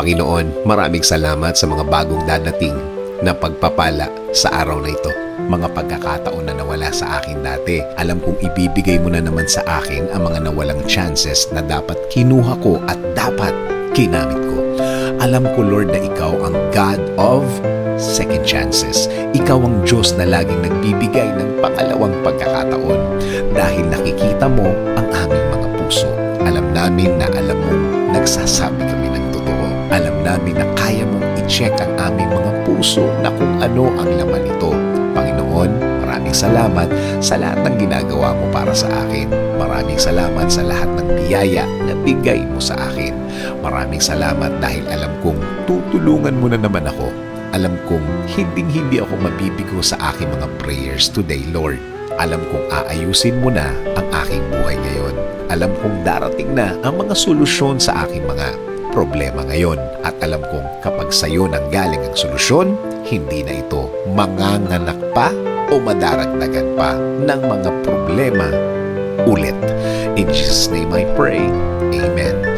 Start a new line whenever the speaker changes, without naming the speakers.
Panginoon, maraming salamat sa mga bagong dadating na pagpapala sa araw na ito. Mga pagkakataon na nawala sa akin dati. Alam kong ibibigay mo na naman sa akin ang mga nawalang chances na dapat kinuha ko at dapat kinamit ko. Alam ko, Lord, na Ikaw ang God of second chances. Ikaw ang Diyos na laging nagbibigay ng pangalawang pagkakataon dahil nakikita mo ang aming mga puso. Alam namin na alam mong nagsasabi kami ng totoo. Alam namin na kaya mong i-check ang aming mga puso na kung ano ang laman nito. Panginoon, maraming salamat sa lahat ng ginagawa mo para sa akin. Maraming salamat sa lahat ng biyaya na bigay mo sa akin. Maraming salamat dahil alam kong tutulungan mo na naman ako. Alam kong hindi ako mabibigo sa aking mga prayers today, Lord. Alam kong aayusin mo na ang aking buhay ngayon. Alam kong darating na ang mga solusyon sa aking mga problema ngayon. At alam kong kapag sa'yo nanggaling ang solusyon, hindi na ito manganganak pa o madaragdagan pa ng mga problema ulit. In Jesus' name I pray. Amen.